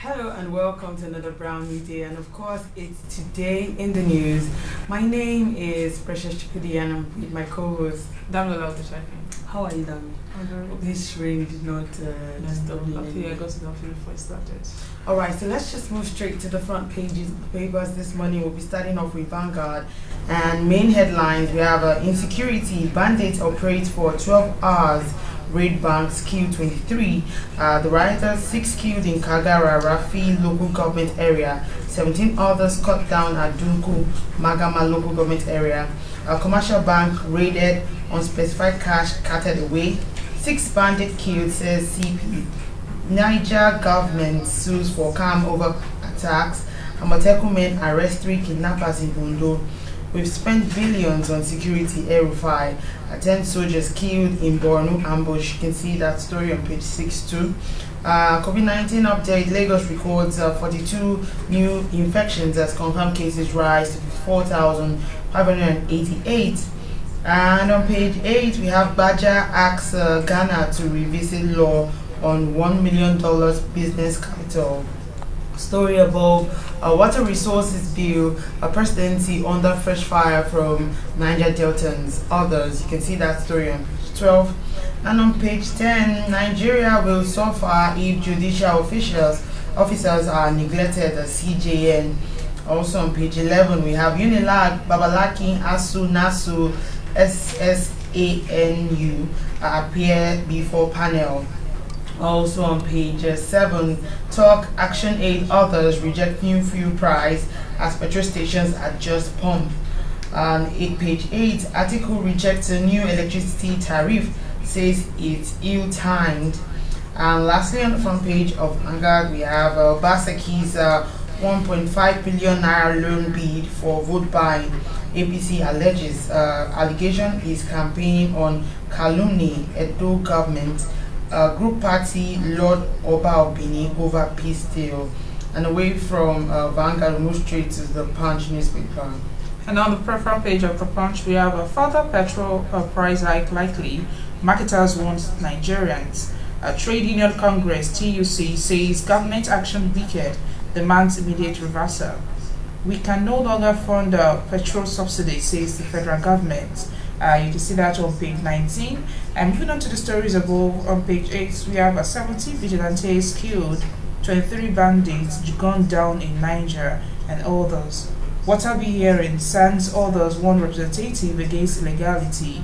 Hello and welcome to another Brown New Day, and of course it's Today in the News. My name is Precious Chikudi and I'm with my co-host Damilola Odushaki. How are you, Dami? Hope this rain did not disturb you. Luckily, I got to the field before it started. Alright, so let's just move straight to the front pages of the papers this morning. We'll be starting off with Vanguard. And main headlines, we have insecurity, bandits operate for 12 hours, raid banks, kill 23. The rioters, 6 killed in Kagara, Rafi local government area, 17 others cut down at Dunku, Magama local government area. A commercial bank raided, unspecified cash carted away. 6 bandit killed, says CP. Niger government sues for calm over attacks. ÀMޮTèKÀN men arrest 3 kidnappers in Ondo. We've spent billions on security, Elrufai. 10 soldiers killed in Borno ambush. You can see that story on page 6 too. COVID-19 update. Lagos records 42 new infections as confirmed cases rise to 4,588. And on page 8, we have Baja asks Ghana to revisit law on $1 million business capital. Story above, water resources bill, a presidency under fresh fire from Niger Deltans. Others, you can see that story on page 12. And on page 10, Nigeria will suffer if judicial officers are neglected as CJN. Also on page 11, we have Unilag, Babalaki, ASU, NASU, SSANU appear before panel. Also on page 7, talk action aid authors reject new fuel price as petrol stations adjust pump. And page 8, article rejects a new electricity tariff, says it's ill-timed. And lastly, on the front page of Vanguard, we have Basaki's 1.5 billion naira loan bid for vote buying. APC alleges allegation is campaigning on calumny Edo government. Group party Lord Oba Obini over peace deal. And away from Vanguard, we move straight to the Punch newspaper. And on the front page of the Punch, we have a further petrol price hike likely. Marketers want Nigerians. Trade Union Congress (TUC) says government action wicked, demands immediate reversal. We can no longer fund petrol subsidy, says the federal government. You can see that on page 19. And moving on to the stories above, on page 8, we have 70 vigilantes killed, 23 bandits gunned down in Niger, and others. Waterby hearing sends others one representative against illegality.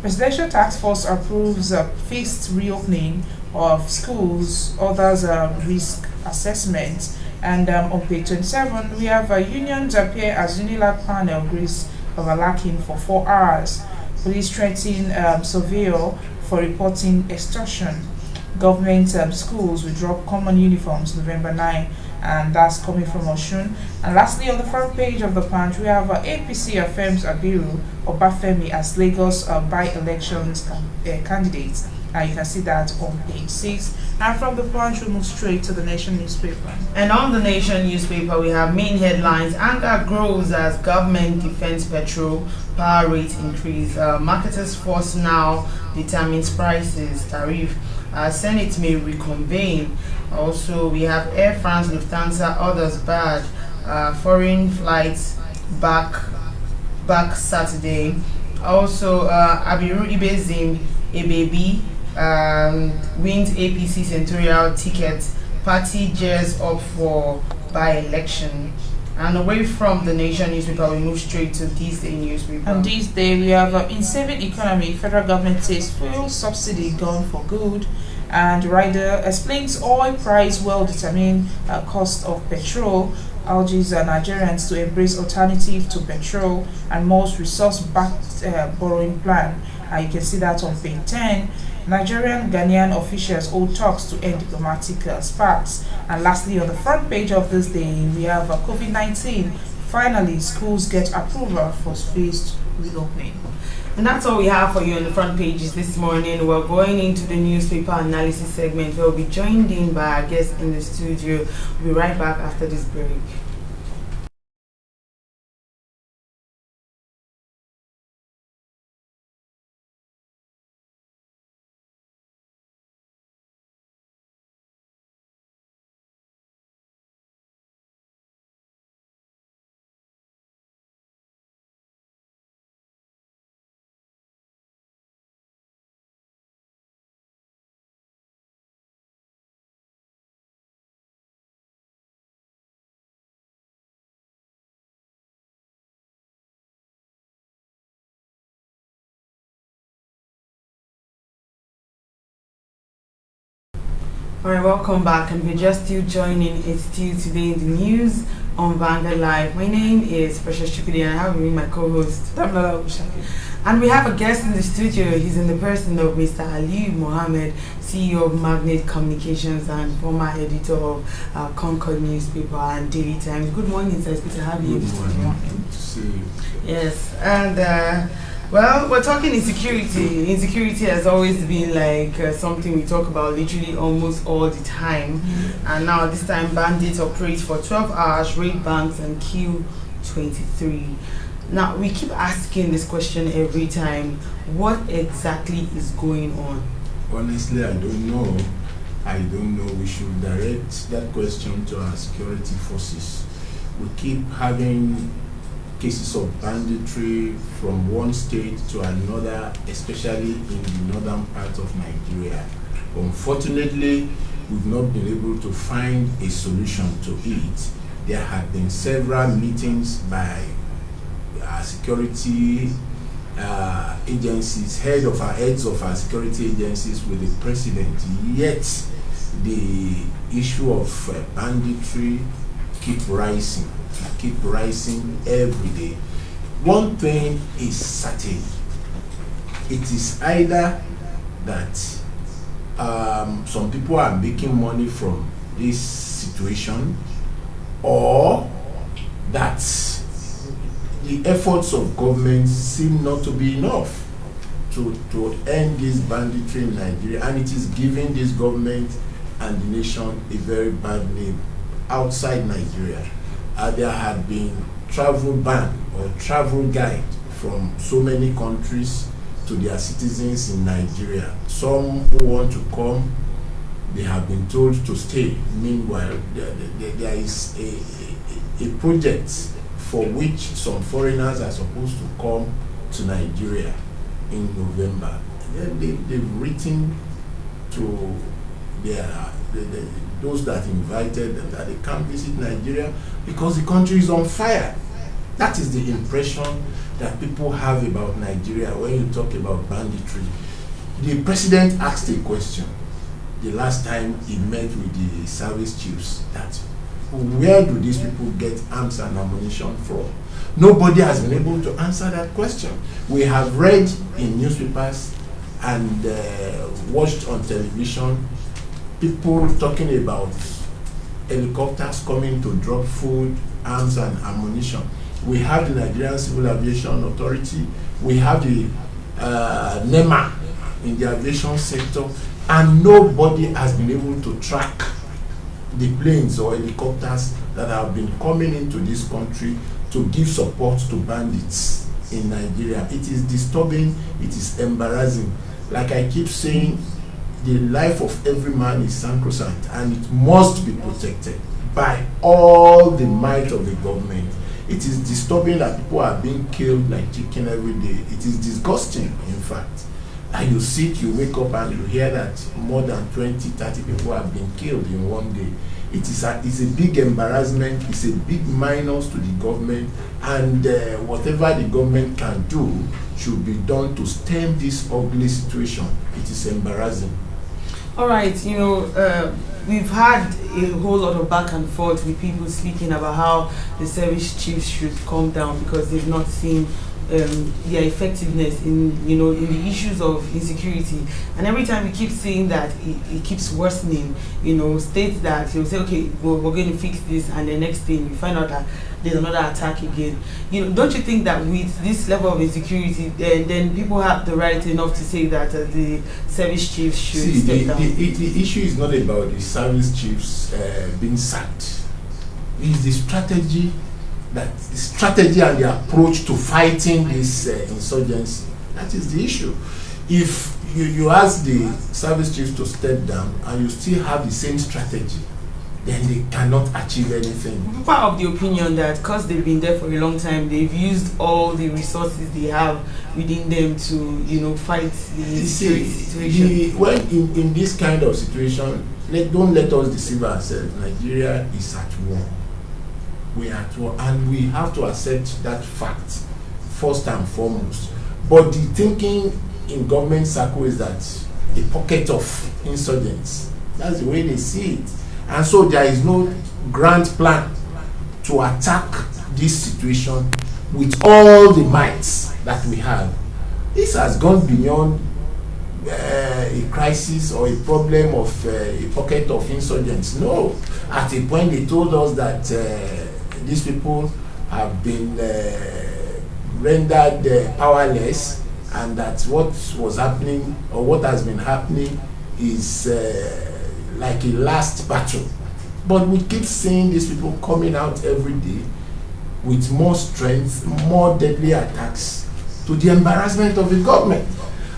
Presidential task force approves phased reopening of schools, others risk assessment. And on page 27, we have unions appear as Unilag panel agrees overlacking for 4 hours. Police threaten surveyor for reporting extortion. Government schools will drop common uniforms November 9, and that's coming from Oshun. And lastly, on the front page of the Punch, we have APC affirms Abiru Obafemi as Lagos by-elections candidate. You can see that on page 6. And from the Punch, we move straight to the Nation newspaper. And on the Nation newspaper, we have main headlines. Anger grows as government defends petrol, power rate increase. Marketers force now determines prices, tariff. Senate may reconvene. Also, we have Air France, Lufthansa, others bad. Foreign flights back Saturday. Also, Abiru Ibezim Ebebi wins APC senatorial ticket. Party gears up for by-election. And away from the Nation newspaper, we move straight to This Day newspaper. And this day we have in saving economy, federal government says fuel subsidy gone for good. And Rider explains oil price well determine cost of petrol. Urges Nigerians to embrace alternative to petrol and most resource-backed borrowing plan. You can see that on page 10. Nigerian Ghanaian officials hold talks to end diplomatic sparks. And lastly, on the front page of this day, we have COVID-19. Finally, schools get approval for phased reopening. And that's all we have for you on the front pages this morning. We're going into the newspaper analysis segment. We'll be joined in by our guest in the studio. We'll be right back after this break. Alright, welcome back, and we're just still joining. It's still today in the news on Vanguard Live. My name is Precious Chukudi, and I have with me my co-host, and we have a guest in the studio. He's in the person of Mr. Ali Mohammed, CEO of Magnet Communications and former editor of Concord newspaper and Daily Times. Good morning, sir. It's good to have you. Good morning. Good to see you. Yes, and well, we're talking insecurity. Insecurity has always been like something we talk about literally almost all the time. And now this time bandits operate for 12 hours, raid banks and kill 23. Now we keep asking this question every time. What exactly is going on? Honestly, I don't know. We should direct that question to our security forces. We keep having cases of banditry from one state to another, especially in the northern part of Nigeria. Unfortunately, we've not been able to find a solution to it. There have been several meetings by our security agencies, heads of our security agencies with the president, yet the issue of banditry keep rising every day. One thing is certain: it is either that some people are making money from this situation, or that the efforts of government seem not to be enough to end this banditry in Nigeria, and it is giving this government and the nation a very bad name outside Nigeria. There had been travel ban or travel guide from so many countries to their citizens in Nigeria. Some who want to come, they have been told to stay. Meanwhile, there is a project for which some foreigners are supposed to come to Nigeria in November. They've written to those that invited them that they can't visit Nigeria because the country is on fire. That is the impression that people have about Nigeria when you talk about banditry. The president asked a question the last time he met with the service chiefs, that where do these people get arms and ammunition from? Nobody has been able to answer that question. We have read in newspapers and watched on television people talking about helicopters coming to drop food, arms and ammunition. We have the Nigerian Civil Aviation Authority, we have the NEMA in the aviation sector, and nobody has been able to track the planes or helicopters that have been coming into this country to give support to bandits in Nigeria. It is disturbing, it is embarrassing. Like I keep saying, the life of every man is sacrosanct, and it must be protected by all the might of the government. It is disturbing that people are being killed like chicken every day. It is disgusting, in fact. And you sit, you wake up and you hear that more than 20, 30 people have been killed in one day. It's a big embarrassment, it's a big minus to the government, and whatever the government can do should be done to stem this ugly situation. It is embarrassing. All right, we've had a whole lot of back and forth with people speaking about how the service chiefs should calm down because they've not seen their effectiveness in the issues of insecurity. And every time we keep saying that it keeps worsening, states that you'll say, okay, we're going to fix this, and the next thing we find out that there's another attack again. Don't you think that with this level of insecurity, then people have the right enough to say that the service chiefs should step down? The issue is not about the service chiefs being sacked. It's the strategy and the approach to fighting this insurgency. That is the issue. If you ask the service chiefs to step down and you still have the same strategy, then they cannot achieve anything. People are of the opinion that because they've been there for a long time, they've used all the resources they have within them to, fight the situation. When in this kind of situation, don't let us deceive ourselves. Nigeria is at war. We are at war, and we have to accept that fact first and foremost. But the thinking in government circle is that a pocket of insurgents That's the way they see it. And so there is no grand plan to attack this situation with all the mights that we have. This has gone beyond a crisis or a problem of a pocket of insurgents. No, at a point they told us that these people have been rendered powerless, and that what was happening or what has been happening is like a last battle. But we keep seeing these people coming out every day with more strength, more deadly attacks, to the embarrassment of the government.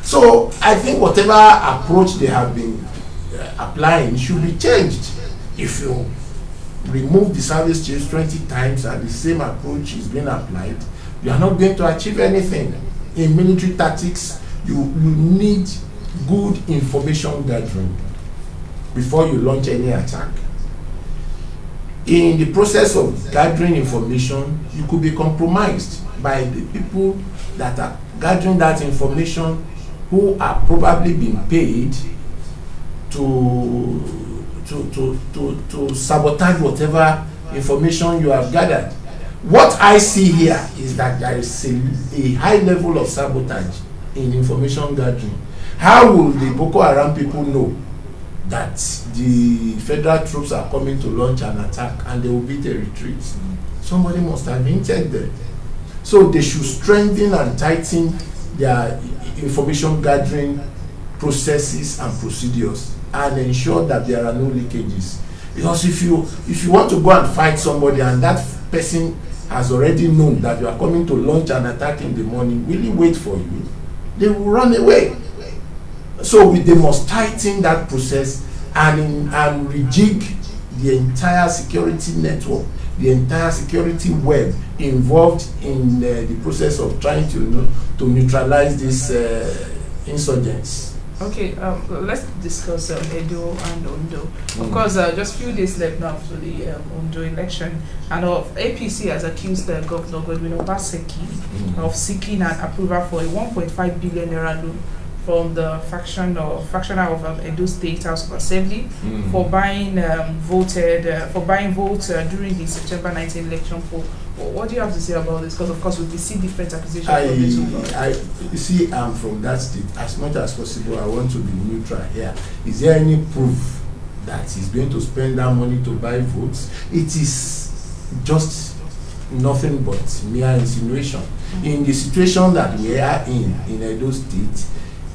So I think whatever approach they have been applying should be changed. If you remove the service chiefs 20 times and the same approach is being applied, you are not going to achieve anything. In military tactics, you need good information gathering before you launch any attack. In the process of gathering information, you could be compromised by the people that are gathering that information, who are probably being paid to sabotage whatever information you have gathered. What I see here is that there is a high level of sabotage in information gathering. How will the Boko Haram people know that the federal troops are coming to launch an attack and they will beat a retreat? Somebody must have hinted them. So they should strengthen and tighten their information gathering processes and procedures and ensure that there are no leakages. Because if you want to go and fight somebody and that person has already known that you are coming to launch an attack in the morning, will he wait for you? They will run away. So they must tighten that process and rejig the entire security network, the entire security web involved in the process of trying to neutralize these insurgents. Okay, let's discuss Edo and Ondo. Of course, just few days left now to the Ondo election, and APC has accused Governor Godwin Obaseki of seeking an approval for a 1.5 billion naira loan from the fractional of Edo State House of Assembly for buying votes during the September 19 election poll. What do you have to say about this? Because of course we see different accusations you see, I'm from that state. As much as possible, I want to be neutral here. Is there any proof that he's going to spend that money to buy votes? It is just nothing but mere insinuation. In the situation that we are in Edo State,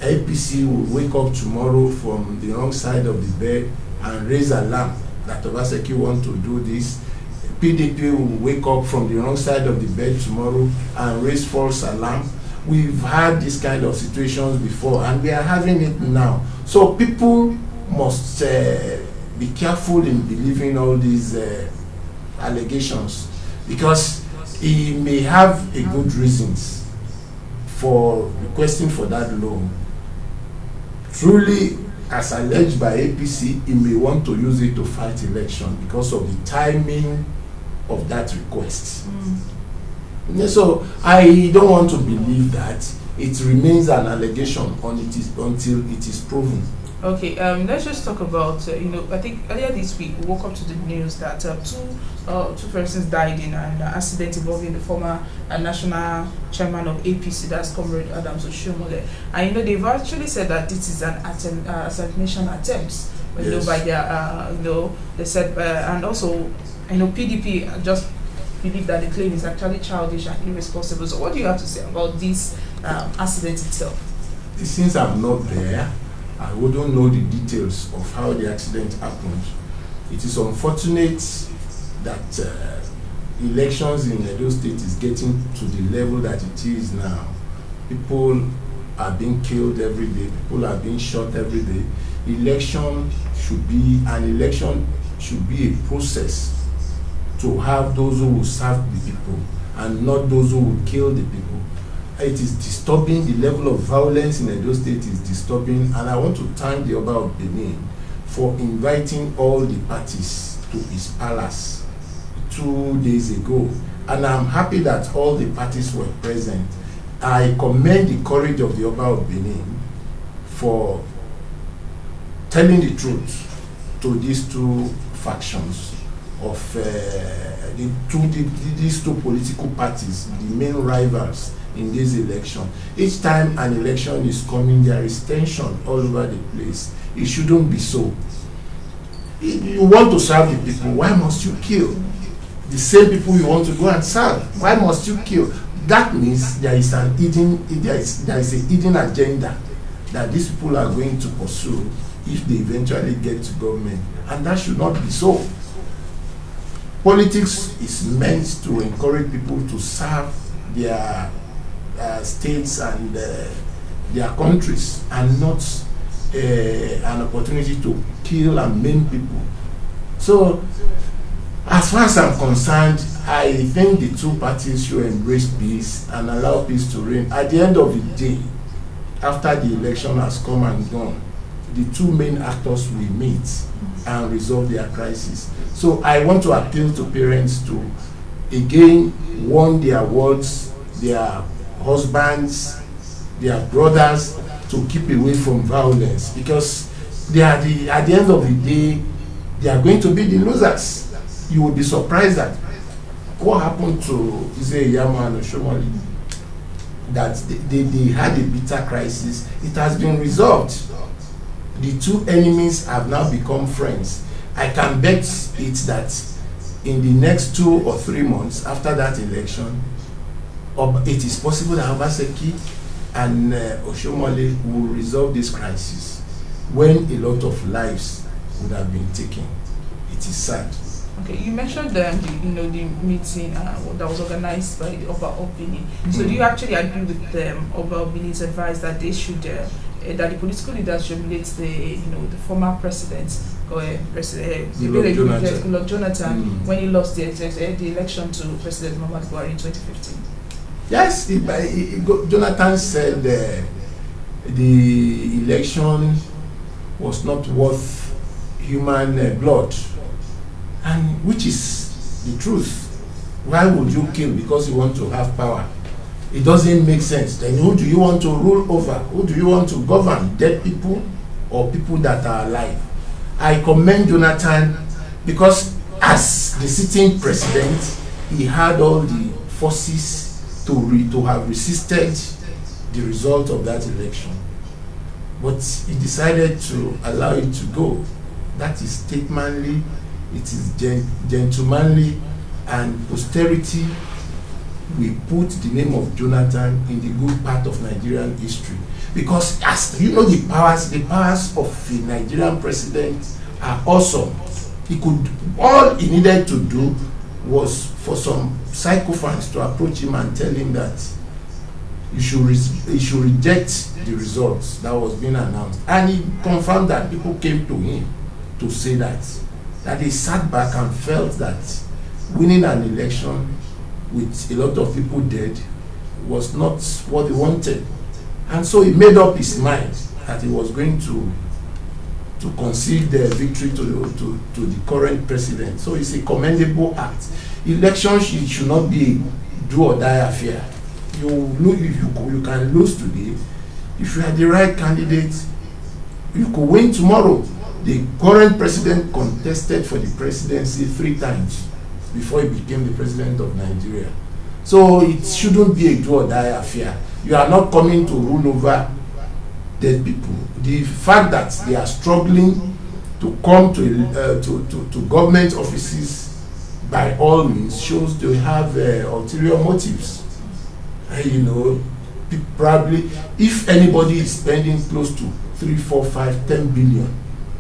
APC will wake up tomorrow from the wrong side of the bed and raise alarm that Obaseki wants to do this. PDP will wake up from the wrong side of the bed tomorrow and raise false alarm. We've had this kind of situations before and we are having it now. So people must be careful in believing all these allegations, because he may have a good reasons for requesting for that loan. Truly, as alleged by APC, he may want to use it to fight election because of the timing of that request. So I don't want to believe that. It remains an allegation until it is proven. Okay, let's just talk about, I think earlier this week we woke up to the news that two persons died in an accident involving the former national chairman of APC, that's Comrade Adams Oshomole. And they've actually said that this is an assassination attempt, Yes. by their, they said, and also, PDP just believe that the claim is actually childish and irresponsible. So what do you have to say about this accident itself? Since I'm not there, I wouldn't know the details of how the accident happened. It is unfortunate that elections in Edo State is getting to the level that it is now. People are being killed every day. People are being shot every day. Election should be a process to have those who will serve the people and not those who will kill the people. It is disturbing. The level of violence in Edo State is disturbing, and I want to thank the Oba of Benin for inviting all the parties to his palace 2 days ago, and I'm happy that all the parties were present. I commend the courage of the Oba of Benin for telling the truth to these two factions of these two political parties, the main rivals in this election. Each time an election is coming, there is tension all over the place. It shouldn't be so. If you want to serve the people, why must you kill? The same people you want to go and serve, why must you kill? That means there is a hidden agenda that these people are going to pursue if they eventually get to government, and that should not be so. Politics is meant to encourage people to serve their states and their countries, and not an opportunity to kill and maim people. So, as far as I'm concerned, I think the two parties should embrace peace and allow peace to reign. At the end of the day, after the election has come and gone, the two main actors will meet and resolve their crisis. So I want to appeal to parents to again warn their wards, their husbands, their brothers to keep away from violence, because they are at the end of the day, they are going to be the losers. You will be surprised at what happened to Yama and Oshomoli, that they had a bitter crisis. It has been resolved. The two enemies have now become friends. I can bet it that in the next 2 or 3 months after that election, it is possible that Obaseki and Oshomole will resolve this crisis when a lot of lives would have been taken. It is sad. Okay, you mentioned the meeting that was organized by the Oba Obini. So do you actually agree with Oba Obini's advice that they should that the political leaders should relate the former president Goodluck Jonathan when he lost the election to President Muhammadu Buhari in 2015? Yes, Jonathan said the election was not worth human blood, and which is the truth. Why would you kill because you want to have power? It doesn't make sense. Then who do you want to rule over? Who do you want to govern? Dead people or people that are alive? I commend Jonathan because as the sitting president, he had all the forces to have resisted the result of that election. But he decided to allow it to go. That is statesmanly, it is gentlemanly, and posterity will put the name of Jonathan in the good part of Nigerian history. Because as you know, the powers of the Nigerian president are awesome. All he needed to do was for some sycophants to approach him and tell him that he should reject the results that was being announced. And he confirmed that people came to him to say that he sat back and felt that winning an election with a lot of people dead was not what he wanted. And so he made up his mind that he was going to concede the victory to the current president. So it's a commendable act. Elections should not be a do or die affair. You can lose today. If you are the right candidate, you could win tomorrow. The current president contested for the presidency 3 times before he became the president of Nigeria. So it shouldn't be a do or die affair. You are not coming to rule over dead people. The fact that they are struggling to come to government offices by all means shows they have ulterior motives. Probably if anybody is spending close to 3, 4, 5, 10 billion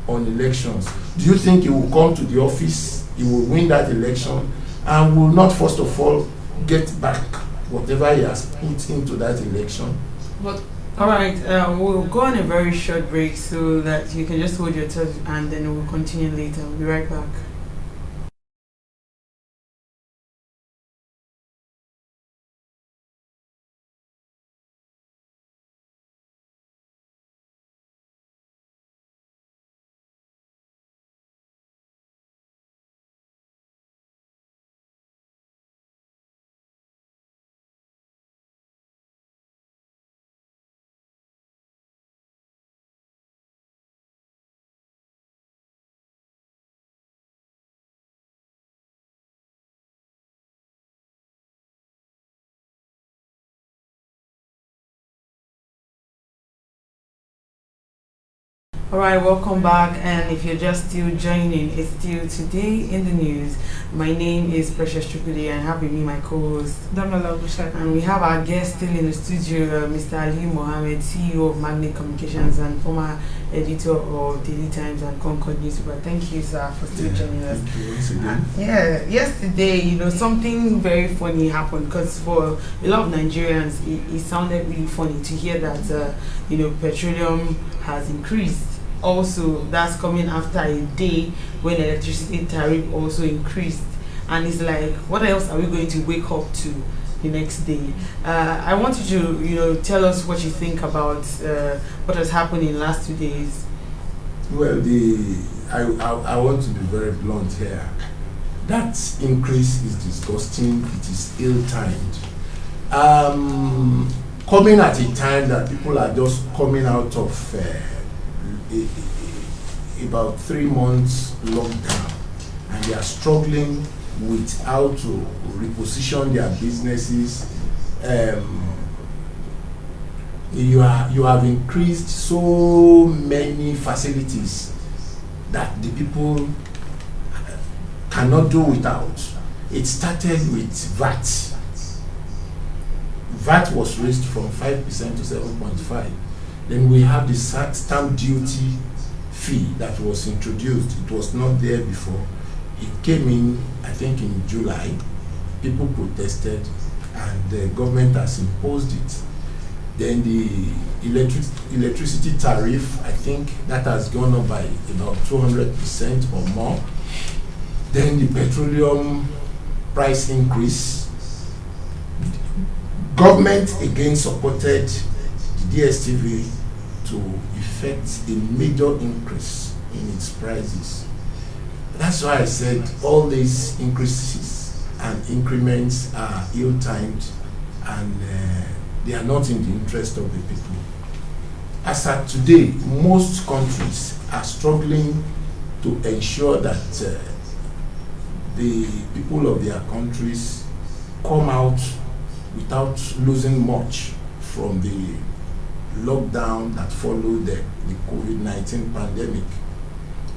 on elections, do you think he will come to the office, he will win that election, and will not first of all get back whatever he has put into that election? But all right, we'll go on a very short break so that you can just hold your thoughts, and then we'll continue later. We'll be right back. All right, welcome back. And if you're just still joining, it's still Today in the News. My name is Precious Chukwudi, and have with me my co-host, Damala Bushak. and we have our guest still in the studio, Mr. Ali Mohammed, CEO of Magnet Communications and former editor of Daily Times and Concord Newspaper. Thank you, sir, for still joining us. Thank you once again. Yesterday, something very funny happened, because for a lot of Nigerians, it sounded really funny to hear that, petroleum has increased. Also, that's coming after a day when electricity tariff also increased, and it's like, what else are we going to wake up to the next day? I want you to tell us what you think about what has happened in the last 2 days. Well, I want to be very blunt here. That increase is disgusting. It is ill-timed. Coming at a time that people are just coming out of about 3 months lockdown, and they are struggling with how to reposition their businesses. You have increased so many facilities that the people cannot do without. It started with VAT. VAT was raised from 5% to 7.5%. Then we have the stamp duty fee that was introduced. It was not there before. It came in, I think, in July. People protested, and the government has imposed it. Then the electricity tariff, I think that has gone up by about 200% or more. Then the petroleum price increase. Government again supported the DSTV to effect a major increase in its prices. That's why I said all these increases and increments are ill-timed, and they are not in the interest of the people. As at today, most countries are struggling to ensure that the people of their countries come out without losing much from the lockdown that followed the COVID-19 pandemic.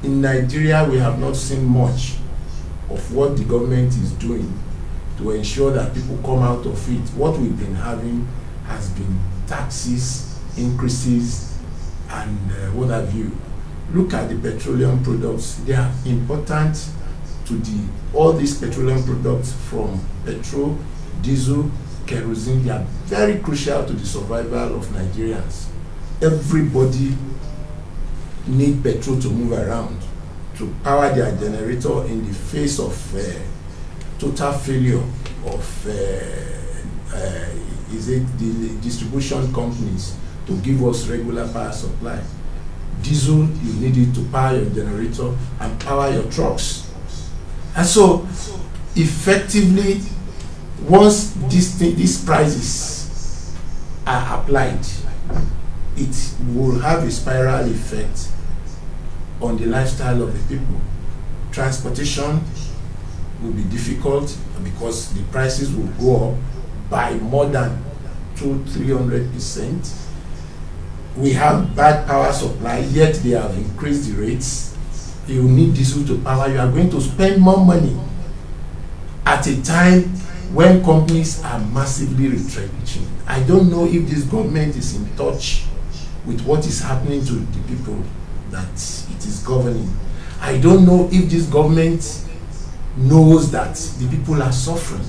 In Nigeria, we have not seen much of what the government is doing to ensure that people come out of it. What we've been having has been taxes, increases, and what have you. Look at the petroleum products. They are important to all these petroleum products, from petrol, diesel, kerosene. They are very crucial to the survival of Nigerians. Everybody need petrol to move around, to power their generator in the face of total failure of the distribution companies to give us regular power supply. Diesel, you need it to power your generator and power your trucks. And so, effectively, once these prices are applied, it will have a spiral effect on the lifestyle of the people. Transportation will be difficult because the prices will go up by more than 200-300%. We have bad power supply, yet they have increased the rates. You need diesel to power. You are going to spend more money at a time when companies are massively retrenching. I don't know if this government is in touch with what is happening to the people that it is governing. I don't know if this government knows that the people are suffering.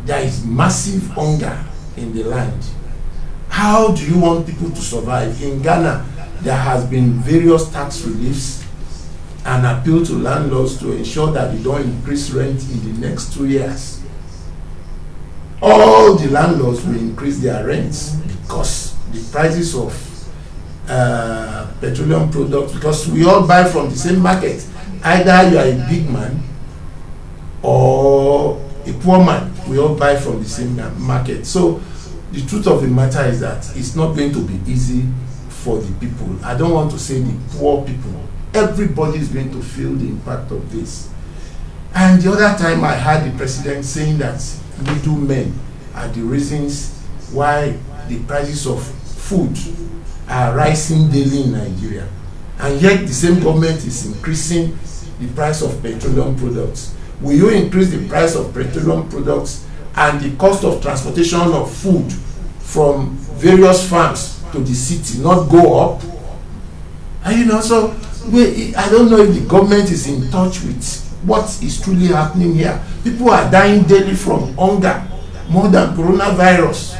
There is massive hunger in the land. How do you want people to survive? In Ghana, there has been various tax reliefs and appeal to landlords to ensure that they don't increase rent in the next 2 years. All the landlords will increase their rents because the prices of petroleum products, because we all buy from the same market. Either you are a big man or a poor man, we all buy from the same market. So the truth of the matter is that it's not going to be easy for the people. I don't want to say the poor people. Everybody is going to feel the impact of this. And the other time I heard the president saying that middlemen are the reasons why the prices of food are rising daily in Nigeria, and yet the same government is increasing the price of petroleum products. Will you increase the price of petroleum products and the cost of transportation of food from various farms to the city not go up? And so I don't know if the government is in touch with what is truly happening here. People are dying daily from hunger more than coronavirus.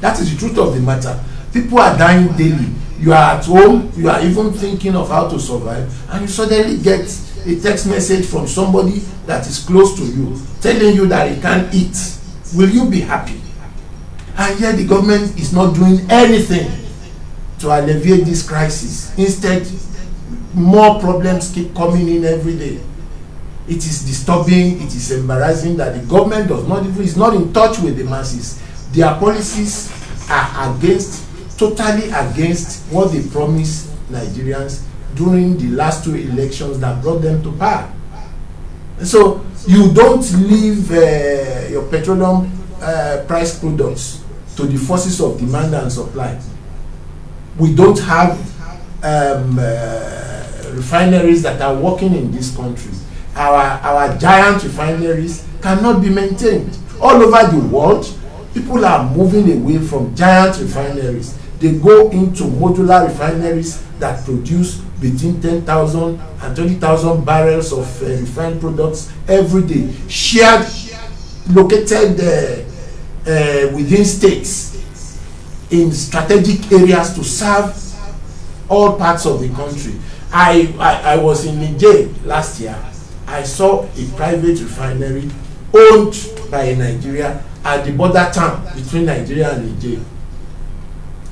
That is the truth of the matter. People are dying daily. You are at home, you are even thinking of how to survive, and you suddenly get a text message from somebody that is close to you telling you that he can't eat. Will you be happy? And yet the government is not doing anything to alleviate this crisis. Instead, more problems keep coming in every day. It is disturbing, it is embarrassing that the government is not in touch with the masses. Their policies are totally against what they promised Nigerians during the last 2 elections that brought them to power. So you don't leave your petroleum price products to the forces of demand and supply. We don't have refineries that are working in this country. Our giant refineries cannot be maintained. All over the world, people are moving away from giant refineries. They go into modular refineries that produce between 10,000 and 20,000 barrels of refined products every day, shared, located within states in strategic areas to serve all parts of the country. I was in Niger last year. I saw a private refinery owned by Nigeria at the border town between Nigeria and Niger.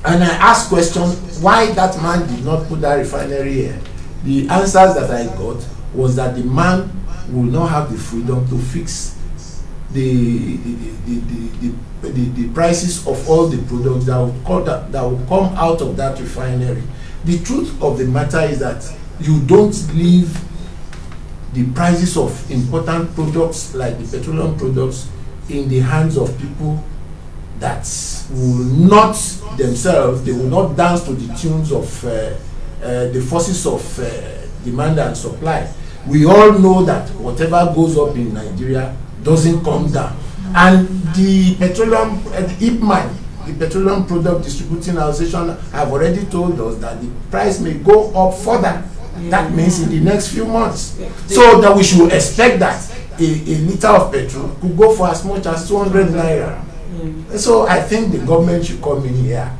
And I asked question why that man did not put that refinery here. The answers that I got was that the man will not have the freedom to fix the prices of all the products that will come out of that refinery. The truth of the matter is that you don't leave the prices of important products like the petroleum products in the hands of people that will not themselves, they will not dance to the tunes of the forces of demand and supply. We all know that whatever goes up in Nigeria doesn't come down. And the petroleum, IPMAN, the Petroleum Product Distributing Association, have already told us that the price may go up further. That means in the next few months. So that we should expect that a liter of petrol could go for as much as 200 naira. So I think the government should come in here.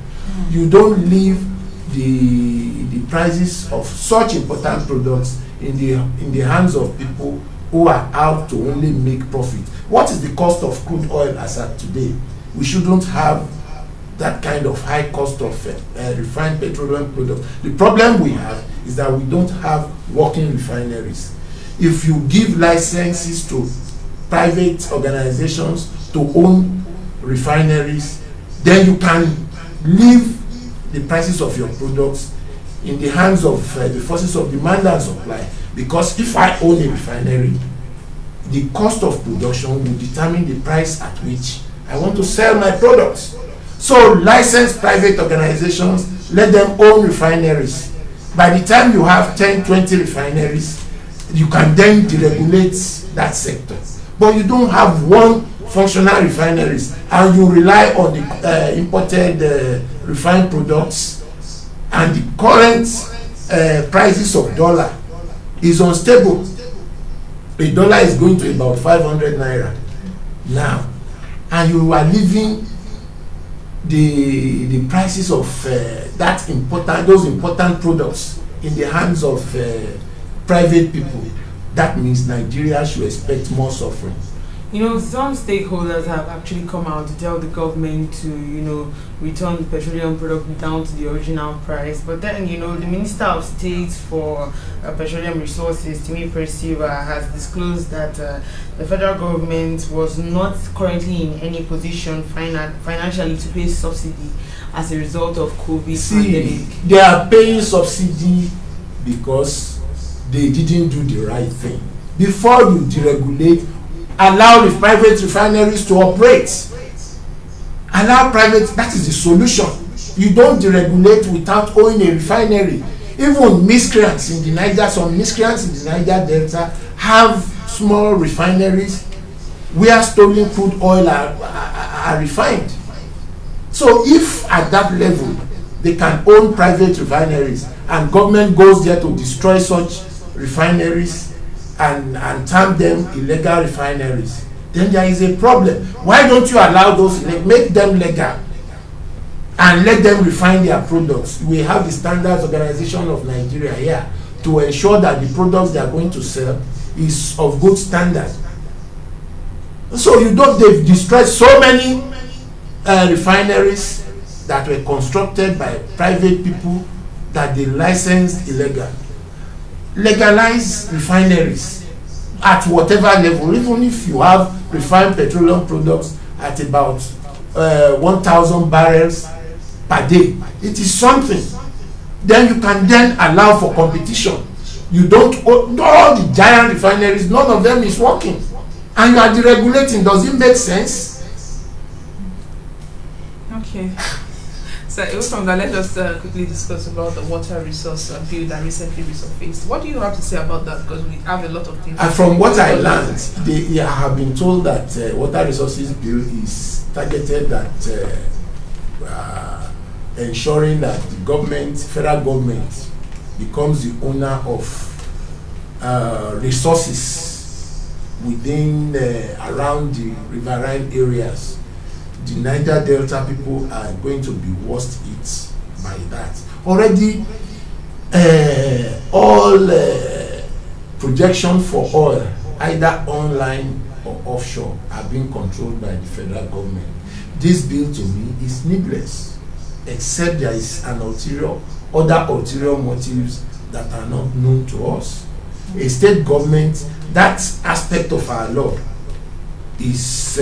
You don't leave the prices of such important products in the hands of people who are out to only make profit. What is the cost of crude oil as at today? We shouldn't have that kind of high cost of refined petroleum products. The problem we have is that we don't have working refineries. If you give licenses to private organizations to own refineries, then you can leave the prices of your products in the hands of the forces of demand and supply. Because if I own a refinery, the cost of production will determine the price at which I want to sell my products. So licensed private organizations, let them own refineries. By the time you have 10, 20 refineries, you can then deregulate that sector. But you don't have one functional refineries and you rely on the imported refined products, and the current prices of dollar is unstable. A dollar is going to about 500 naira now, and you are leaving the prices of those important products in the hands of private people. That means Nigeria should expect more suffering. Some stakeholders have actually come out to tell the government to, return the petroleum product down to the original price. But then, the Minister of State for Petroleum Resources, Timi Persiwa, has disclosed that the federal government was not currently in any position financially to pay subsidy as a result of COVID pandemic. They are paying subsidy because they didn't do the right thing. Before you deregulate, allow the private refineries to operate. Allow private, that is the solution. You don't deregulate without owning a refinery. Even miscreants in the Niger, some miscreants in the Niger Delta have small refineries where stolen crude oil are refined. So if at that level they can own private refineries and government goes there to destroy such refineries and term them illegal refineries, then there is a problem. Why don't you allow those, make them legal and let them refine their products? We have the Standards Organization of Nigeria here to ensure that the products they are going to sell is of good standard. So they've destroyed so many refineries that were constructed by private people that they licensed illegal. Legalize refineries at whatever level, even if you have refined petroleum products at about 1,000 barrels per day, it is something. Then you can then allow for competition. You don't, all the giant refineries, none of them is working, and you are deregulating. Does it make sense? Okay. So from that, let's just quickly discuss about the water resource bill that recently resurfaced. What do you have to say about that? Because we have a lot of things. From what I learned, they have been told that water resources bill is targeted at ensuring that the government, federal government, becomes the owner of resources within around the riverine areas. The Niger Delta people are going to be worst hit by that. Already, all projection for oil, either online or offshore, are being controlled by the federal government. This bill to me is needless, except there is other ulterior motives that are not known to us. A state government, that aspect of our law is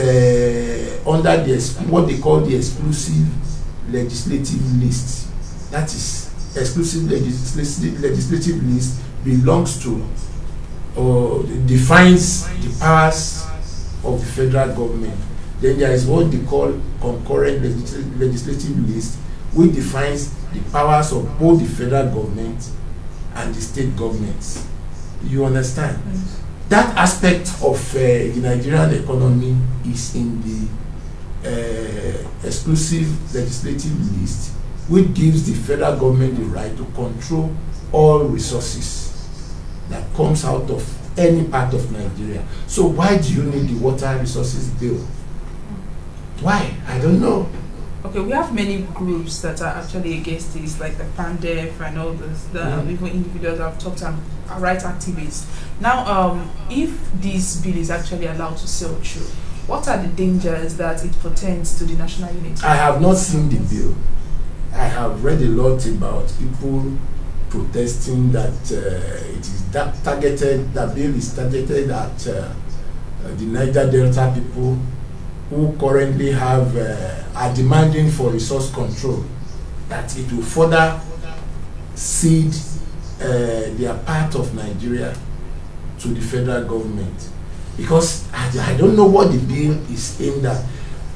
under what they call the exclusive legislative list. That is, exclusive legislative list belongs to or defines the powers of the federal government. Then there is what they call concurrent legislative list, which defines the powers of both the federal government and the state governments. You understand? Yes. That aspect of the Nigerian economy is in the exclusive legislative list, which gives the federal government the right to control all resources that comes out of any part of Nigeria. So why do you need the water resources bill? Why? I don't know. Okay, we have many groups that are actually against this, like the Bandits and all this. Even individuals have talked and are right activists. Now, if this bill is actually allowed to sail through, what are the dangers that it portends to the national unity? I have not seen the bill. I have read a lot about people protesting that it is targeted. That bill is targeted at the Niger Delta people who currently are demanding for resource control, that it will further cede their part of Nigeria to the federal government. Because I don't know what the bill is aimed at.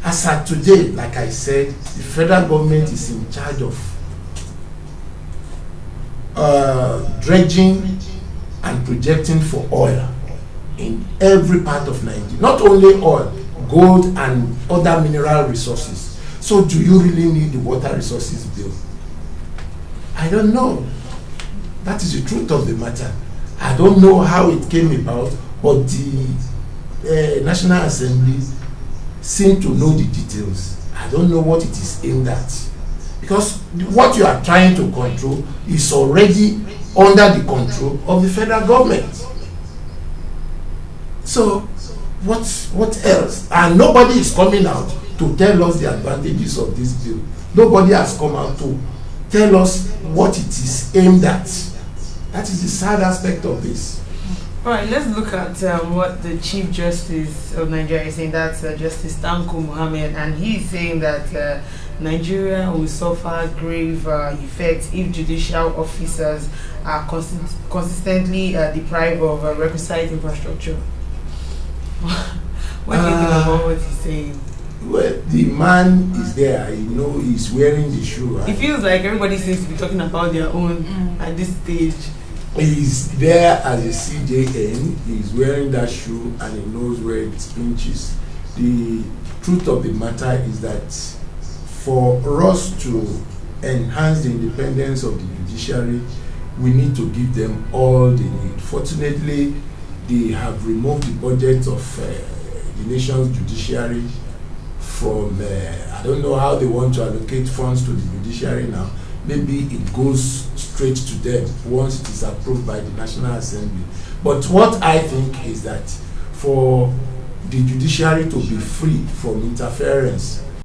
As at today, like I said, the federal government is in charge of dredging and projecting for oil in every part of Nigeria. Not only oil, gold and other mineral resources. So do you really need the water resources bill? I don't know. That is the truth of the matter. I don't know how it came about, but the National Assembly seem to know the details. I don't know what it is aimed at. Because what you are trying to control is already under the control of the federal government. So what else? And nobody is coming out to tell us the advantages of this bill. Nobody has come out to tell us what it is aimed at. That is the sad aspect of this. All right, let's look at what the Chief Justice of Nigeria is saying. That's Justice Tanko Muhammad, and he is saying that Nigeria will suffer grave effects if judicial officers are consistently deprived of requisite infrastructure. What do you think about what he's saying? Well, the man is there, you know, he's wearing the shoe. It feels like everybody seems to be talking about their own at this stage. He's there as a CJN, he's wearing that shoe and he knows where it pinches. The truth of the matter is that for us to enhance the independence of the judiciary, we need to give them all they need. Fortunately, they have removed the budget of the nation's judiciary from, I don't know how they want to allocate funds to the judiciary now. Maybe it goes straight to them once it is approved by the National Assembly. But what I think is that for the judiciary to be free from interference